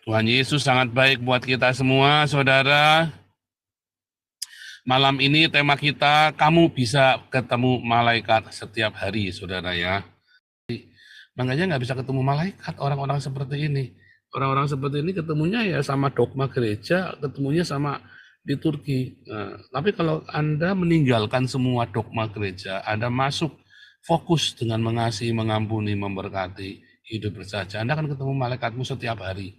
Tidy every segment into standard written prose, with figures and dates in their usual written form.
Tuhan Yesus sangat baik buat kita semua, saudara. Malam ini tema kita, kamu bisa ketemu malaikat setiap hari, saudara ya. Makanya nggak bisa ketemu malaikat orang-orang seperti ini. Orang-orang seperti ini ketemunya ya sama dogma gereja, ketemunya sama liturgi. Nah, tapi kalau Anda meninggalkan semua dogma gereja, Anda masuk fokus dengan mengasihi, mengampuni, memberkati, hidup bersaja, Anda akan ketemu malaikatmu setiap hari.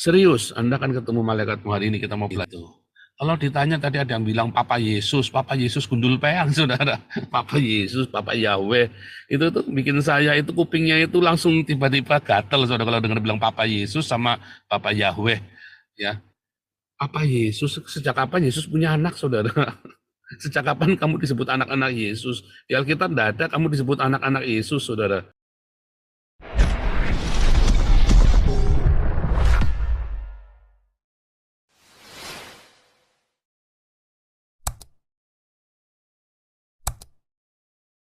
Serius, Anda akan ketemu malaikatmu hari ini, kita mau belajar itu. Kalau ditanya tadi ada yang bilang Papa Yesus gundul peang, saudara. Papa Yesus, Papa Yahweh, itu tuh bikin saya itu kupingnya itu langsung tiba-tiba gatel, saudara, kalau dengar bilang Papa Yesus sama Papa Yahweh, ya. Papa Yesus, sejak kapan Yesus punya anak, saudara? Sejak kapan kamu disebut anak-anak Yesus? Di Alkitab tidak ada kamu disebut anak-anak Yesus, saudara.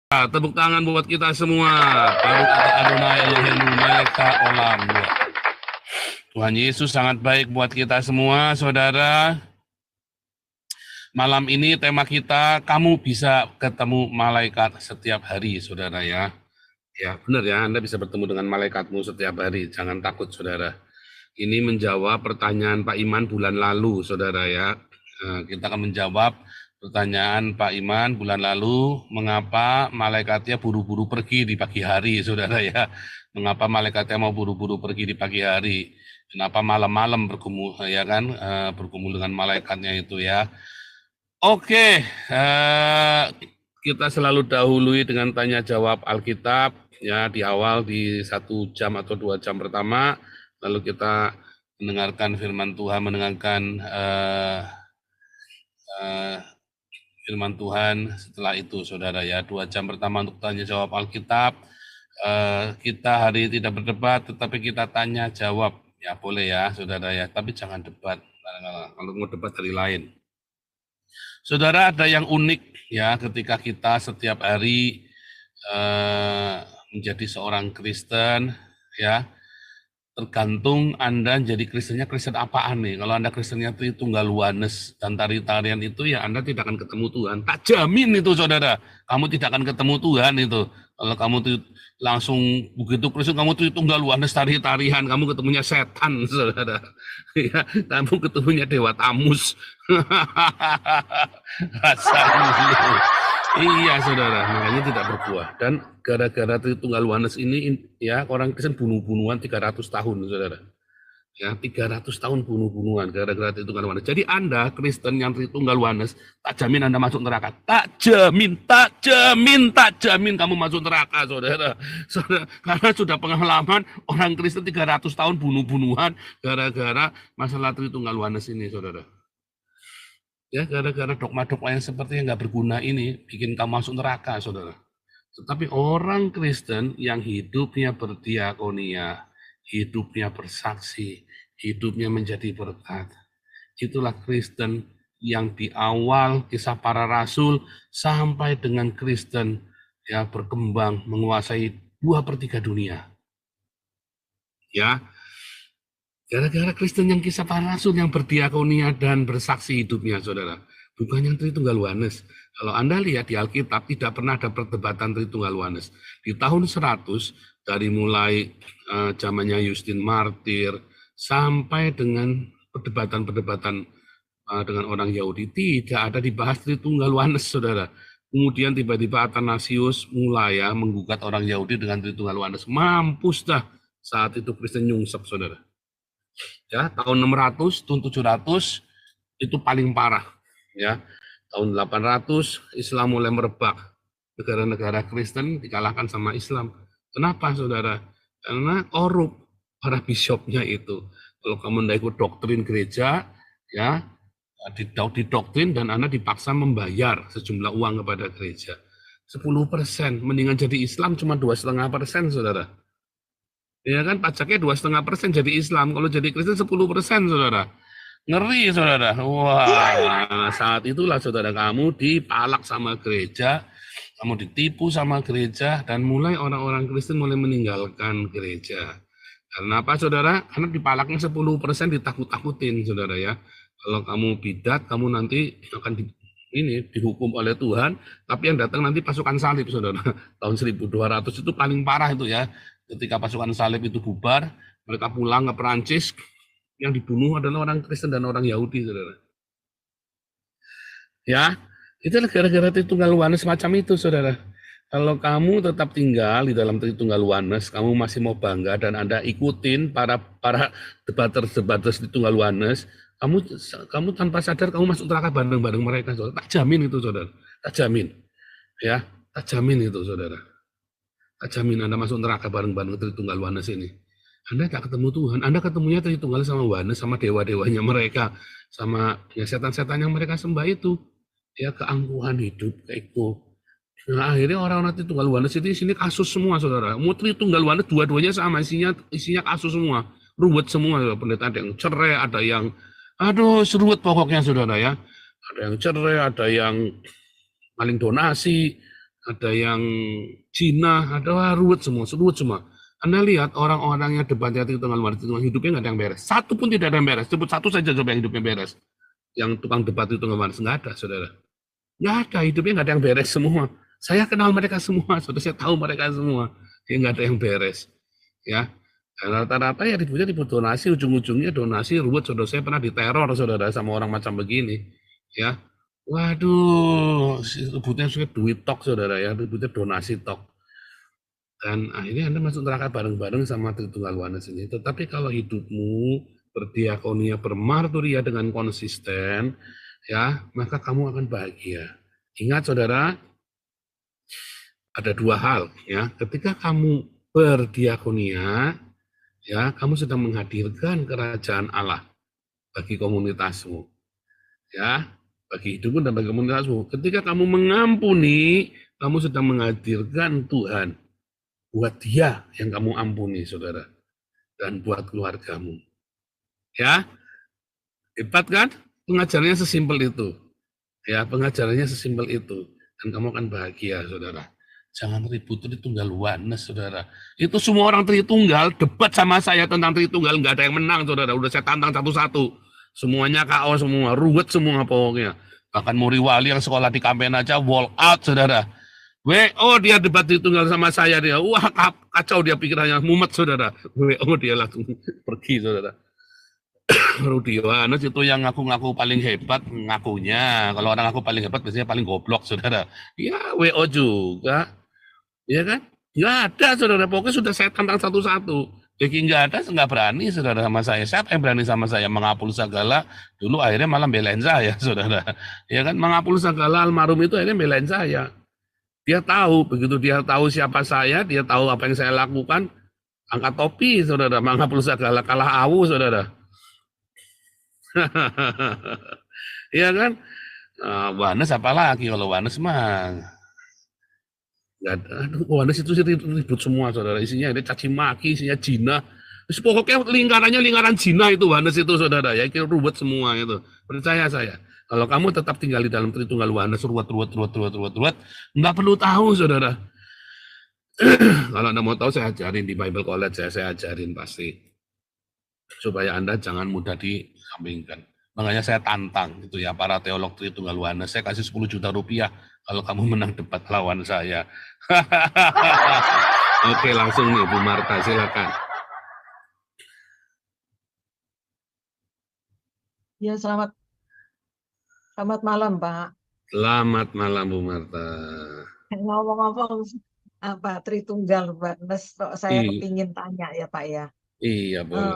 Tepuk tangan buat kita semua. Baru kata Adonai Elohim Meleka Olam. Tuhan Yesus sangat baik buat kita semua, saudara. Malam ini tema kita, kamu bisa ketemu malaikat setiap hari, saudara ya. Ya, benar ya, Anda bisa bertemu dengan malaikatmu setiap hari. Jangan takut, saudara. Ini menjawab pertanyaan Pak Iman bulan lalu, saudara ya. Kita akan menjawab pertanyaan Pak Iman bulan lalu, mengapa malaikatnya buru-buru pergi di pagi hari, saudara ya. Mengapa malaikatnya mau buru-buru pergi di pagi hari? Kenapa malam-malam bergumul, ya kan, bergumul dengan malaikatnya itu ya. Oke, kita selalu dahului dengan tanya jawab Alkitab, ya, di awal di 1 jam atau 2 jam pertama, lalu kita mendengarkan firman Tuhan, mendengarkan firman Tuhan setelah itu, saudara ya. 2 jam pertama untuk tanya jawab Alkitab. Kita hari ini tidak berdebat, tetapi kita tanya jawab, ya boleh ya, saudara ya. Tapi jangan debat, kalau mau debat hari lain. Saudara, ada yang unik ya ketika kita setiap hari menjadi seorang Kristen, ya. Tergantung Anda jadi Kristennya Kristen apaan nih. Kalau Anda Kristennya Tritunggaluanes dan tari-tarian itu, ya Anda tidak akan ketemu Tuhan. Tak jamin itu, saudara. Kamu tidak akan ketemu Tuhan itu. Kalau kamu langsung begitu Kristen, kamu Tritunggaluanes tari-tarian, kamu ketemunya setan, saudara. Ya, kamu ketemunya Dewa Tamus. Iya, saudara, makanya tidak berbuah. Dan gara-gara Tritunggaluanes ini, ya, orang Kristen bunuh-bunuhan 300 tahun, saudara. Ya, 300 tahun bunuh-bunuhan gara-gara Tritunggaluanes. Jadi Anda Kristen yang Tritunggaluanes, tak jamin Anda masuk neraka. Tak jamin kamu masuk neraka, saudara. Saudara, karena sudah pengalaman orang Kristen 300 tahun bunuh-bunuhan gara-gara masalah Tritunggaluanes ini, saudara. Ya, gara-gara dogma-dogma yang seperti yang nggak berguna ini bikin kamu masuk neraka, saudara. Tetapi orang Kristen yang hidupnya berdiakonia, hidupnya bersaksi, hidupnya menjadi berkat, itulah Kristen yang di awal kisah para rasul sampai dengan Kristen ya berkembang menguasai 2/3 dunia. Ya, gara-gara Kristen yang kisah para rasul yang berdiakonia dan bersaksi hidupnya, saudara. Bukan yang Tritunggaluanes. Kalau Anda lihat di Alkitab, tidak pernah ada perdebatan Tritunggaluanes. Di tahun 100, dari mulai zamannya Justin Martir, sampai dengan perdebatan-perdebatan dengan orang Yahudi, tidak ada dibahas Tritunggaluanes, saudara. Kemudian tiba-tiba Athanasius mulai ya menggugat orang Yahudi dengan Tritunggaluanes. Mampus dah saat itu Kristen nyungsep, saudara. Ya, tahun 600 tahun 700 itu paling parah, ya. Tahun 800 Islam mulai merebak, negara-negara Kristen dikalahkan sama Islam. Kenapa, saudara? Karena korup para biskupnya itu. Kalau kamu tidak ikut doktrin gereja, ya didoktrin dan Anda dipaksa membayar sejumlah uang kepada gereja. 10%, mendingan jadi Islam cuma 2,5%, saudara. Ya kan, pajaknya 2,5% jadi Islam. Kalau jadi Kristen 10%, saudara. Ngeri, saudara. Wah, saat itulah, saudara, kamu dipalak sama gereja, kamu ditipu sama gereja, dan mulai orang-orang Kristen mulai meninggalkan gereja. Karena apa, saudara? Karena di palaknya 10% ditakut-takutin, saudara ya. Kalau kamu bidat, kamu nanti akan ini dihukum oleh Tuhan, tapi yang datang nanti pasukan salib, saudara. Tahun 1200 itu paling parah itu ya. Ketika pasukan salib itu bubar, mereka pulang ke Perancis, yang dibunuh adalah orang Kristen dan orang Yahudi, saudara. Ya, itu gara-gara Tritunggal Oneness semacam itu, saudara. Kalau kamu tetap tinggal di dalam Tritunggal Oneness, kamu masih mau bangga dan Anda ikutin para debaters Tritunggal Oneness, kamu tanpa sadar kamu masuk neraka bareng-bareng mereka, saudara. Tak jamin itu, saudara. Tak jamin. Ya, tak jamin itu, saudara. Tak jamin Anda masuk neraka bareng-bareng Tritunggal Oneness ini. Anda tak ketemu Tuhan, Anda ketemunya Tritunggal sama Oneness, sama dewa-dewanya mereka, sama ya setan-setan yang mereka sembah itu. Ya, keangkuhan hidup, keiko. Nah, akhirnya orang-orang Tritunggal Oneness itu isinya kasus semua, saudara. Mau Tritunggal Oneness dua-duanya sama, isinya kasus semua. Ruwet semua, saudara. Pendeta ada yang cerai, ada yang, aduh, seruwet pokoknya, saudara ya. Ada yang cerai, ada yang maling donasi, ada yang Cina, ada ruwet semua, seruwet semua. Anda lihat orang-orang yang debatnya Tritunggal Oneness, hidupnya nggak ada yang beres. Satu pun tidak ada yang beres. Sebut satu saja coba yang hidupnya beres. Yang tukang debat Tritunggal Oneness, nggak ada, saudara. Nggak ada, hidupnya nggak ada yang beres semua. Saya kenal mereka semua, saudara, saya tahu mereka semua. Ya nggak ada yang beres. Ya, dan rata-rata ya ribut donasi, ujung-ujungnya donasi ruwet, saudara. Saya pernah diteror, saudara, sama orang macam begini. Ya, waduh, ributnya suka duit tok, saudara ya, ributnya donasi tok. Dan akhirnya Anda masuk neraka bareng-bareng sama Tritunggal Oneness ini. Tetapi kalau hidupmu berdiakonia, bermarturia dengan konsisten, ya, maka kamu akan bahagia. Ingat, saudara, ada dua hal, ya. Ketika kamu berdiakonia, ya, kamu sedang menghadirkan kerajaan Allah bagi komunitasmu, ya, bagi hidupmu dan bagi komunitasmu. Ketika kamu mengampuni, kamu sedang menghadirkan Tuhan buat dia yang kamu ampuni, saudara, dan buat keluargamu. Ya, hebat kan? Pengajarannya sesimpel itu. Ya, pengajarannya sesimpel itu. Dan kamu akan bahagia, saudara. Jangan ribut Tritunggal Oneness, saudara. Itu semua orang Tritunggal debat sama saya tentang Tritunggal, nggak ada yang menang, saudara. Udah saya tantang satu-satu. Semuanya KO semua, ruwet semua pokoknya. Bahkan Muri Wali yang sekolah di Kampen aja walk out, saudara. WO dia debat Tritunggal sama saya, dia. Wah, kacau dia pikirannya, mumet, saudara. WO dia langsung pergi, saudara. Rudi Yohanes itu yang ngaku-ngaku paling hebat ngakunya. Kalau orang ngaku paling hebat biasanya paling goblok, saudara. Ya, WO juga. Ya kan? Nggak ada, saudara. Pokoknya sudah saya tantang satu-satu. Jadi nggak ada, nggak berani, saudara, sama saya. Siapa yang berani sama saya? Mengapul segala. Dulu akhirnya malah belain saya, saudara. Ya kan? Mengapul segala almarhum itu akhirnya belain saya. Dia tahu, begitu dia tahu siapa saya, dia tahu apa yang saya lakukan, angkat topi, saudara. Mengapul segala, kalah awu, saudara. Iya kan? Wanes apa lagi kalau Wanes mah nggak ada. Aduh, Wanes itu ribut semua, saudara. Isinya ada caci maki, isinya Cina. Terus pokoknya lingkarannya lingkaran Cina itu Wanes itu, saudara. Ya kira ruwet semua itu. Percaya saya. Kalau kamu tetap tinggal di dalam Tritunggal Wanes, ruwet, nggak perlu tahu, saudara. Kalau Anda mau tahu, saya ajarin di Bible College, saya ajarin pasti. Supaya Anda jangan mudah disampingkan. Makanya saya tantang gitu ya para teolog Tritunggal Oneness, saya kasih 10 juta rupiah kalau kamu menang debat lawan saya. Oke, langsung nih Bu Marta, silakan. Ya, selamat malam, Pak. Selamat malam Bu Marta. Ngomong-ngomong apa Tritunggal Oneness, saya kepingin tanya ya, Pak ya. Iya, boleh.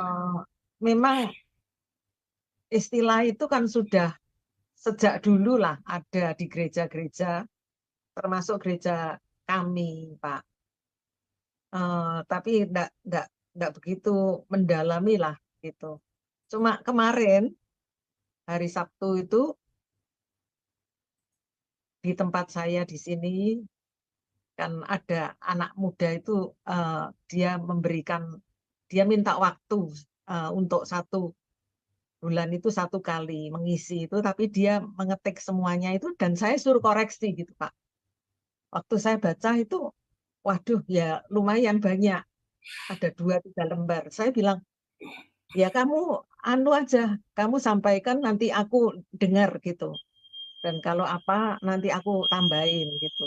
Memang istilah itu kan sudah sejak dulu lah ada di gereja-gereja, termasuk gereja kami, Pak. Tapi enggak begitu mendalami lah gitu. Cuma kemarin hari Sabtu itu di tempat saya di sini kan ada anak muda itu dia minta waktu untuk 1 bulan itu 1 kali mengisi itu, tapi dia mengetik semuanya itu dan saya suruh koreksi gitu, Pak. Waktu saya baca itu, waduh ya lumayan banyak ada 2, 3 lembar. Saya bilang, "Ya kamu anu aja, kamu sampaikan nanti aku dengar," gitu. "Dan kalau apa nanti aku tambahin," gitu.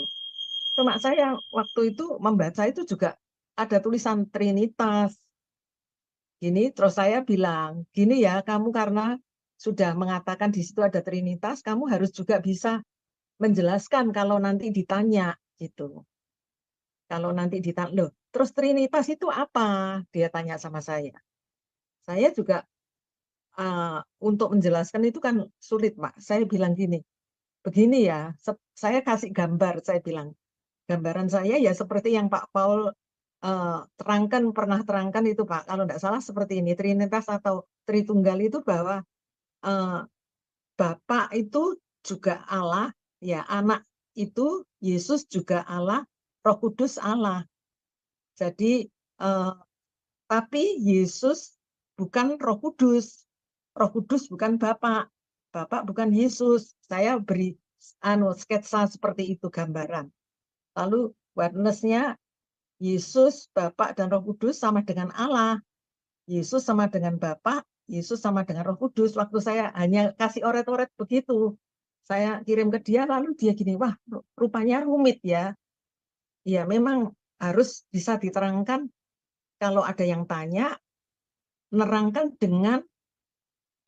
Cuma saya waktu itu membaca itu juga ada tulisan Trinitas. Gini, terus saya bilang, "Gini ya, kamu karena sudah mengatakan di situ ada Trinitas, kamu harus juga bisa menjelaskan kalau nanti ditanya," gitu. Kalau nanti ditanya, "Loh, terus Trinitas itu apa?" Dia tanya sama saya. Saya juga, untuk menjelaskan itu kan sulit, Pak. Saya bilang gini, "Begini ya," saya kasih gambar, saya bilang, "Gambaran saya ya seperti yang Pak Paul, terangkan pernah terangkan itu, Pak, kalau nggak salah seperti ini, Trinitas atau Tritunggal itu bahwa, eee, Bapa itu juga Allah, ya Anak itu Yesus juga Allah, Roh Kudus Allah. Jadi, tapi Yesus bukan Roh Kudus, Roh Kudus bukan Bapa, Bapa bukan Yesus." Saya beri sketsa seperti itu gambaran. Lalu oneness-nya Yesus, Bapa, dan Roh Kudus sama dengan Allah. Yesus sama dengan Bapa, Yesus sama dengan Roh Kudus. Waktu saya hanya kasih oret-oret begitu, saya kirim ke dia lalu dia gini, "Wah, rupanya rumit ya." Ya memang harus bisa diterangkan kalau ada yang tanya, nerangkan dengan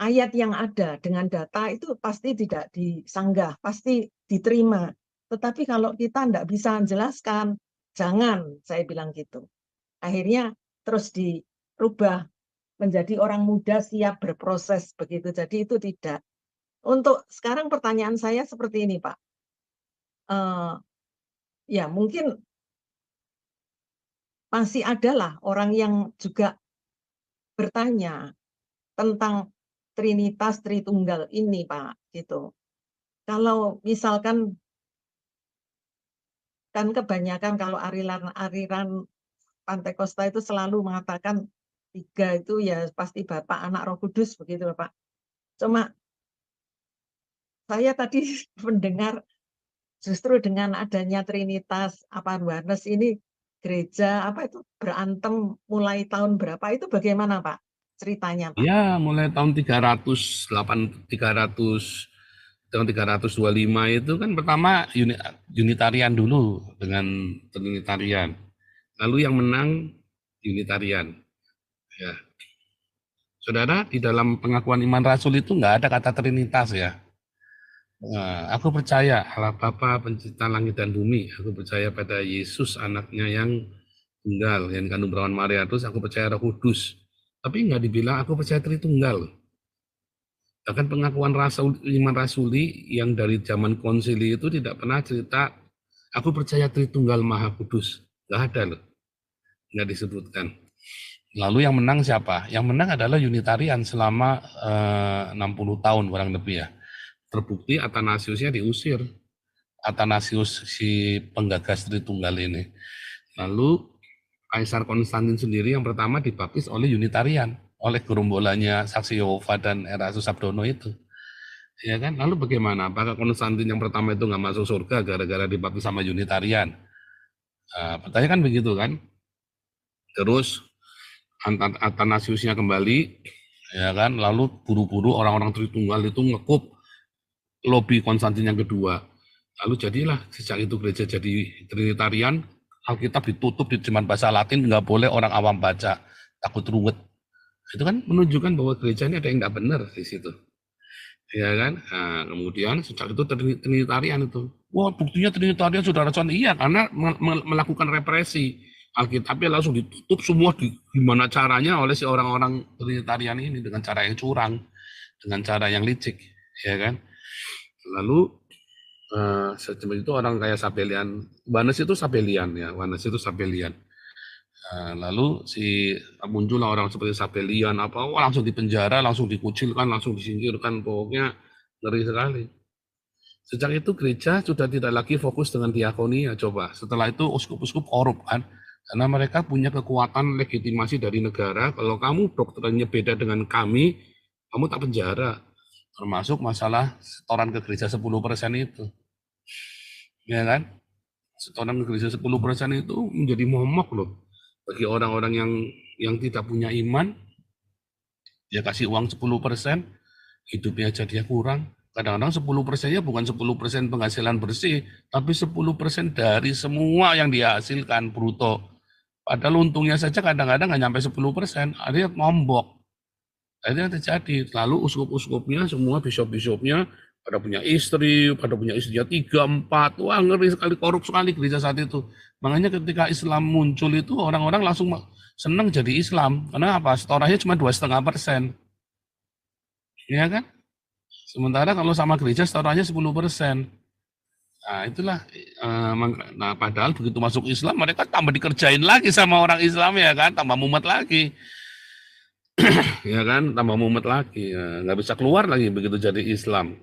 ayat yang ada, dengan data itu pasti tidak disanggah, pasti diterima. Tetapi kalau kita tidak bisa menjelaskan, jangan, saya bilang gitu. Akhirnya terus dirubah menjadi orang muda siap berproses begitu. Jadi itu tidak. Untuk sekarang pertanyaan saya seperti ini, Pak. Ya mungkin masih adalah orang yang juga bertanya tentang Trinitas Tritunggal ini, Pak, gitu. Kalau misalkan kan kebanyakan kalau aliran Pantekosta itu selalu mengatakan 3 itu ya pasti Bapa, Anak, Roh Kudus begitu Pak. Cuma saya tadi mendengar justru dengan adanya Trinitas apa oneness ini gereja apa itu berantem mulai tahun berapa itu bagaimana Pak ceritanya Pak? Ya, mulai tahun 300 tahun 325 itu kan pertama Unitarian dulu dengan Trinitarian. Lalu yang menang Unitarian. Ya. Saudara, di dalam pengakuan iman rasul itu nggak ada kata Trinitas ya. Nah, aku percaya Allah Bapa pencipta langit dan bumi. Aku percaya pada Yesus anaknya yang tunggal, yang kandung perawan Maria. Terus aku percaya Roh Kudus. Tapi nggak dibilang aku percaya Tritunggal. Bahkan pengakuan rasul, iman rasuli yang dari zaman konsili itu tidak pernah cerita, aku percaya Tritunggal Maha Kudus. Nggak ada loh, nggak disebutkan. Lalu yang menang siapa? Yang menang adalah Unitarian selama 60 tahun kurang lebih ya. Terbukti Athanasiusnya diusir. Athanasius si penggagas Tritunggal ini. Lalu Kaisar Konstantin sendiri yang pertama dibaptis oleh Unitarian, oleh gerombolannya Saksi Yehova dan Erasus Sabdono itu. Ya kan? Lalu bagaimana? Apakah Konstantin yang pertama itu nggak masuk surga gara-gara dibaptis sama Unitarian? Pertanyaan kan begitu kan? Terus Athanasiusnya kembali, ya kan? Lalu buru-buru orang-orang Tritunggal itu ngekup lobi Konstantin yang kedua. Lalu jadilah sejak itu gereja jadi Trinitarian, Alkitab ditutup di cuma bahasa Latin, nggak boleh orang awam baca, takut ruwet. Itu kan menunjukkan bahwa gereja ini ada yang nggak benar di situ. Ya kan? Nah, kemudian sejak itu Trinitarian itu. Wah, buktinya Trinitarian saudara-saudara. Iya, karena melakukan represi. Alkitabnya langsung ditutup semua gimana caranya oleh si orang-orang Trinitarian ini dengan cara yang curang, dengan cara yang licik, ya kan? Lalu seperti itu orang kayak Sabellian, Wanes itu Sabellian ya, Wanes itu Sabellian. Lalu muncullah orang seperti Sabellian apa, langsung dipenjara, langsung dikucilkan, langsung disingkirkan, pokoknya ngeri sekali. Sejak itu gereja sudah tidak lagi fokus dengan diakonia, coba. Setelah itu uskup-uskup korup kan, karena mereka punya kekuatan legitimasi dari negara. Kalau kamu doktrinnya beda dengan kami, kamu tak penjara. Termasuk masalah setoran ke gereja 10% itu. Ya kan? Setoran ke gereja 10% itu menjadi momok loh. Bagi orang-orang yang tidak punya iman, dia kasih uang 10%, hidupnya aja dia kurang. Kadang-kadang 10%-nya bukan 10% penghasilan bersih, tapi 10% dari semua yang dia hasilkan bruto. Padahal untungnya saja kadang-kadang nggak nyampe 10%, akhirnya nombok. Akhirnya terjadi. Lalu uskup-uskupnya, semua bishop-bishopnya, pada punya istri, pada punya istrinya 3, 4. Wah, ngeri sekali, korup sekali gereja saat itu. Makanya ketika Islam muncul itu, orang-orang langsung senang jadi Islam. Karena apa? Setorannya cuma 2,5%. Ya kan? Sementara kalau sama gereja setorannya 10%. Nah, itulah. Nah, padahal begitu masuk Islam, mereka tambah dikerjain lagi sama orang Islam, ya kan? Tambah mumet lagi. Ya kan? Tambah mumet lagi. Ya, nggak bisa keluar lagi begitu jadi Islam.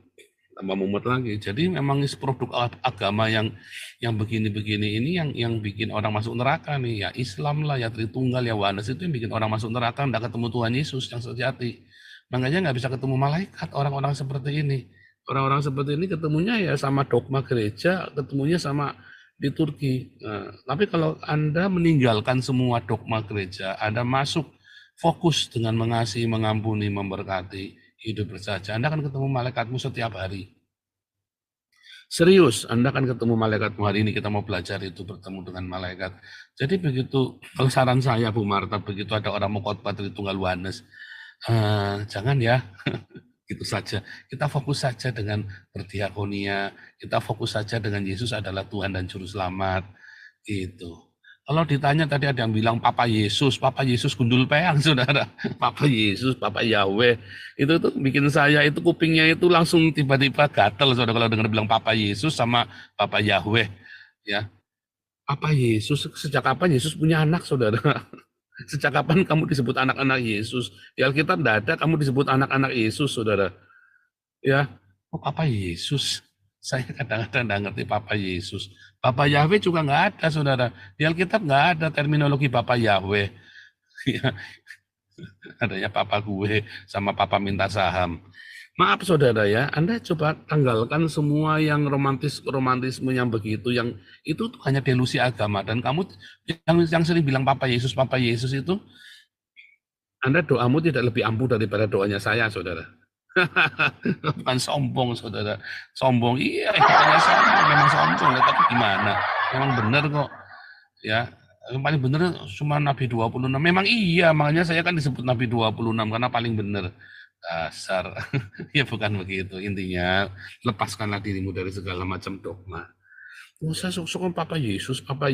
Tambah mumet lagi. Jadi memang produk agama yang begini-begini ini yang bikin orang masuk neraka nih. Ya Islam lah, ya Tritunggal, ya Oneness, itu yang bikin orang masuk neraka, nggak ketemu Tuhan Yesus yang sejati. Makanya nggak bisa ketemu malaikat orang-orang seperti ini. Orang-orang seperti ini ketemunya ya sama dogma gereja, ketemunya sama liturgi. Nah, tapi kalau Anda meninggalkan semua dogma gereja, Anda masuk fokus dengan mengasihi, mengampuni, memberkati, hidup bersaja, Anda akan ketemu malaikatmu setiap hari. Serius, Anda akan ketemu malaikatmu. Hari ini kita mau belajar itu, bertemu dengan malaikat. Jadi begitu, kalau saran saya Bu Marta, begitu ada orang mau khotbah Tritunggal Oneness, jangan ya, gitu saja. Kita fokus saja dengan berdiakonia, kita fokus saja dengan Yesus adalah Tuhan dan Juru Selamat, gitu. Kalau ditanya tadi ada yang bilang Papa Yesus gundul peang, saudara. Papa Yesus, Papa Yahweh, itu tuh bikin saya itu kupingnya itu langsung tiba-tiba gatel, saudara, kalau dengar bilang Papa Yesus sama Papa Yahweh, ya. Papa Yesus, sejak kapan Yesus punya anak, saudara? Sejak kapan kamu disebut anak-anak Yesus? Di Alkitab tidak ada kamu disebut anak-anak Yesus, saudara. Ya, oh Papa Yesus. Saya kadang-kadang tidak ngerti Papa Yesus. Papa Yahweh juga nggak ada, saudara. Di Alkitab nggak ada terminologi Papa Yahweh. Ya, adanya Papa gue sama Papa minta saham. Maaf saudara ya, Anda coba tanggalkan semua yang romantisme yang begitu, yang itu tuh hanya delusi agama. Dan kamu yang sering bilang Papa Yesus itu, Anda doamu tidak lebih ampuh daripada doanya saya, saudara. Bukan sombong, saudara. Sombong, iya, katanya sombong, memang sombong, tapi gimana? Memang benar kok. Ya, yang paling benar cuma Nabi 26. Memang iya, makanya saya kan disebut Nabi 26, karena paling benar. Dasar. Ya bukan begitu. Intinya, lepaskanlah dirimu dari segala macam dogma. Usah sok-sokan Papa Yesus, Papa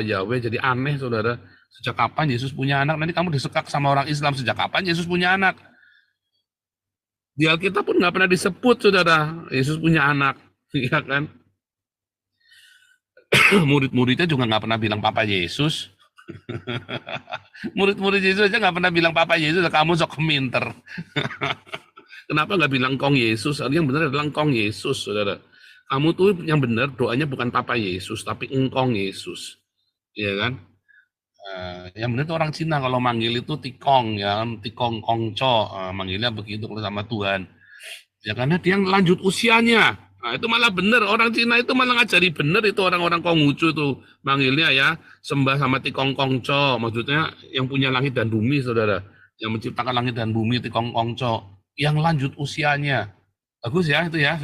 Yahweh, jadi aneh, saudara. Sejak kapan Yesus punya anak? Nanti kamu disekak sama orang Islam, sejak kapan Yesus punya anak? Di Alkitab pun nggak pernah disebut, saudara, Yesus punya anak, ya kan? Murid-muridnya juga nggak pernah bilang Papa Yesus. Murid-murid Yesus aja nggak pernah bilang Papa Yesus, kamu sok minter. Kenapa nggak bilang Kong Yesus? Yang benar adalah Kong Yesus, saudara. Kamu tuh yang benar doanya bukan Papa Yesus, tapi Engkong Yesus, ya kan? Yang benar itu orang Cina kalau manggil itu tikong, ya, tikong kongco, manggilnya begitu kalau sama Tuhan. Ya karena dia lanjut usianya. Nah, itu malah benar, orang Cina itu malah ngajari benar itu orang-orang Konghucu itu manggilnya ya, sembah sama tikong kongco, maksudnya yang punya langit dan bumi, saudara, yang menciptakan langit dan bumi, tikong kongco, yang lanjut usianya. Bagus ya itu ya.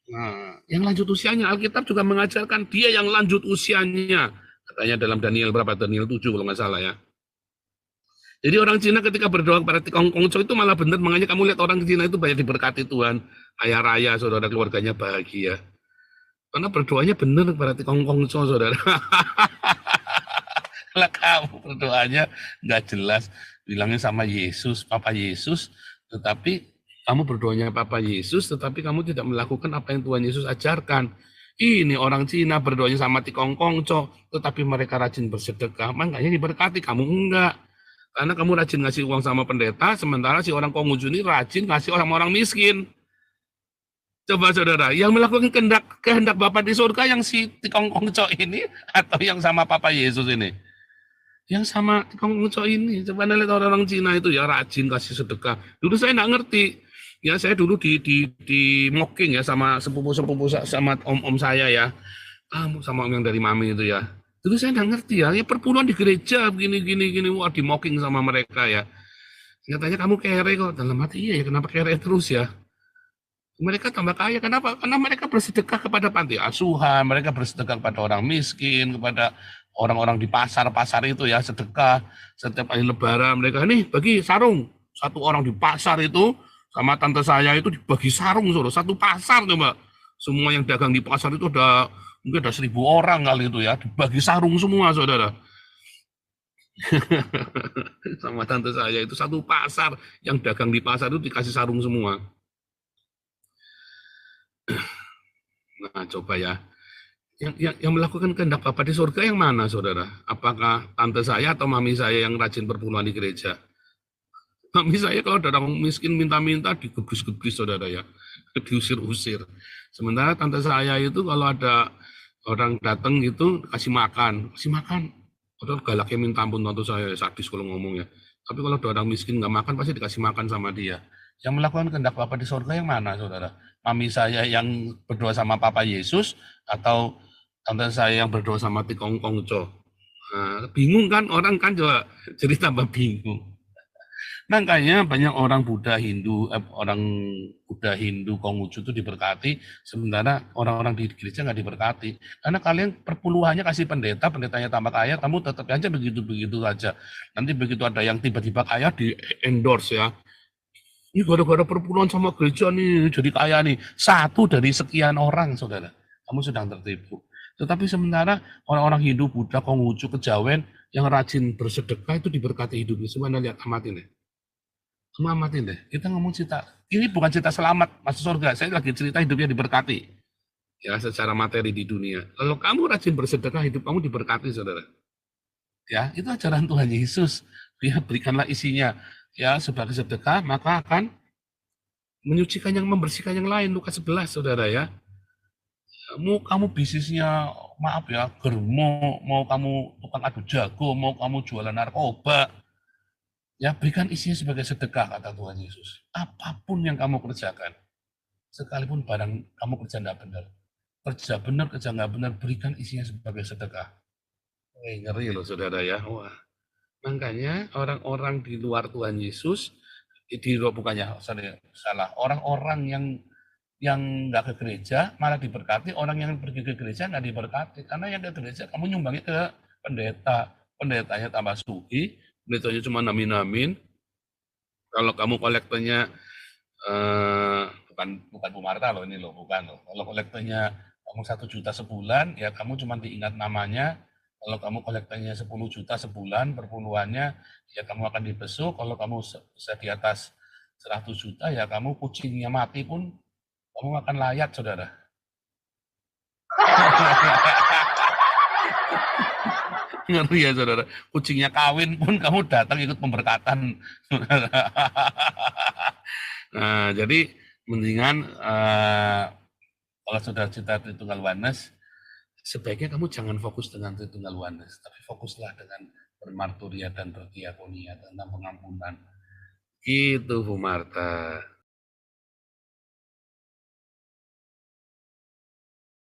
Nah, yang lanjut usianya, Alkitab juga mengajarkan dia yang lanjut usianya. Katanya dalam Daniel berapa? Daniel 7 kalau nggak salah ya. Jadi orang Cina ketika berdoa kepada Tikong Kongco itu malah benar, makanya kamu lihat orang Cina itu banyak diberkati Tuhan, kaya raya, saudara, keluarganya bahagia. Karena berdoanya benar kepada Tikong Kongco, saudara. Kalau kamu berdoanya nggak jelas, bilangnya sama Yesus, Papa Yesus, tetapi kamu berdoanya Papa Yesus, tetapi kamu tidak melakukan apa yang Tuhan Yesus ajarkan. Ini orang Cina berdoanya sama Tikong Kongco, tetapi mereka rajin bersedekah, makanya diberkati, kamu enggak. Karena kamu rajin ngasih uang sama pendeta, sementara si orang Konghucu ini rajin ngasih orang miskin. Coba saudara, yang melakukan kehendak Bapa di surga yang si Tikong Kongco ini, atau yang sama Papa Yesus ini? Yang sama Tikong Kongco ini. Coba lihat orang Cina itu ya rajin kasih sedekah. Dulu saya nggak ngerti. Ya saya dulu di mocking ya sama sepupu-sepupu sama om-om saya ya. Sama om yang dari mami itu ya. Terus saya nggak ngerti ya perpuluhan di gereja gini, wah di mocking sama mereka ya. Katanya kamu kere kok, dalam hati iya ya kenapa kere terus ya. Mereka tambah kaya, kenapa? Karena mereka bersedekah kepada panti asuhan, mereka bersedekah kepada orang miskin, kepada orang-orang di pasar-pasar itu ya, sedekah. Setiap kali lebaran mereka, nih bagi sarung. Satu orang di pasar itu, sama tante saya itu dibagi sarung, saudara. Satu pasar coba. Semua yang dagang di pasar itu mungkin ada 1.000 orang kali itu ya, dibagi sarung semua, saudara. Sama tante saya itu satu pasar, yang dagang di pasar itu dikasih sarung semua. Nah, coba ya. Yang melakukan kehendak Bapa di surga yang mana, saudara? Apakah tante saya atau mami saya yang rajin perpuluhan di gereja? Mami saya kalau ada orang miskin minta-minta digebus-gebus, saudara ya. Diusir-usir. Sementara tante saya itu kalau ada orang datang gitu, kasih makan. Kasih makan. Padahal galaknya minta ampun tante saya, sadis kalau ngomong ya. Tapi kalau ada orang miskin nggak makan, pasti dikasih makan sama dia. Yang melakukan kehendak Bapa di surga yang mana, saudara? Mami saya yang berdoa sama Papa Yesus, atau tante saya yang berdoa sama Tikong Kongco? Nah, bingung kan orang kan, coba jadi tambah bingung. Makanya banyak orang Buddha Hindu Konghucu itu diberkati, sementara orang-orang di gereja nggak diberkati. Karena kalian perpuluhannya kasih pendeta, pendetanya tambah kaya, kamu tetap aja begitu-begitu saja. Nanti begitu ada yang tiba-tiba kaya di endorse ya. Ini gara-gara perpuluhan sama gereja nih, jadi kaya nih. Satu dari sekian orang, saudara. Kamu sedang tertipu. Tetapi sementara orang-orang Hindu, Buddha, Konghucu, Kejawen yang rajin bersedekah itu diberkati hidupnya. Semua lihat, amatin deh. Kamu amatin deh. Kita ngomong cerita. Ini bukan cerita selamat masuk surga. Saya lagi cerita hidupnya diberkati. Ya, secara materi di dunia. Kalau kamu rajin bersedekah, hidup kamu diberkati, saudara. Ya, itu ajaran Tuhan Yesus. Dia berikanlah isinya. Ya, sebagai sedekah, maka akan menyucikan yang membersihkan yang lain. Lukas 11, saudara ya. Mau kamu bisnisnya, maaf ya, germo, mau kamu tukang adu jago, mau kamu jualan narkoba, ya berikan isinya sebagai sedekah, kata Tuhan Yesus. Apapun yang kamu kerjakan, sekalipun barang kamu kerja tidak benar, kerja nggak benar, berikan isinya sebagai sedekah. Ngeri loh saudara ya. Wah. Makanya orang-orang di luar Tuhan Yesus, bukannya salah, orang-orang yang nggak ke gereja malah diberkati, orang yang pergi ke gereja nggak diberkati, karena yang ke gereja kamu nyumbangnya ke pendetanya tambah sugi, pendetanya cuma namin-namin. Kalau kamu kolektornya bukan Bu Marta loh ini loh, bukan loh. Kalau kolektornya kamu 1 juta sebulan, ya kamu cuma diingat namanya. Kalau kamu kolektornya 10 juta sebulan, perpuluhannya, ya kamu akan dibesuk. Kalau kamu bisa di atas 100 juta, ya kamu kucingnya mati pun kamu akan layak, saudara. Ngeri ya, saudara. Kucingnya kawin pun kamu datang ikut pemberkatan. Nah, jadi mendingan kalau sudah cita Tritunggal Oneness, sebaiknya kamu jangan fokus dengan Tritunggal Oneness, tapi fokuslah dengan bermarturia dan berdiakonia tentang pengampunan. Gitu, Bu Marta.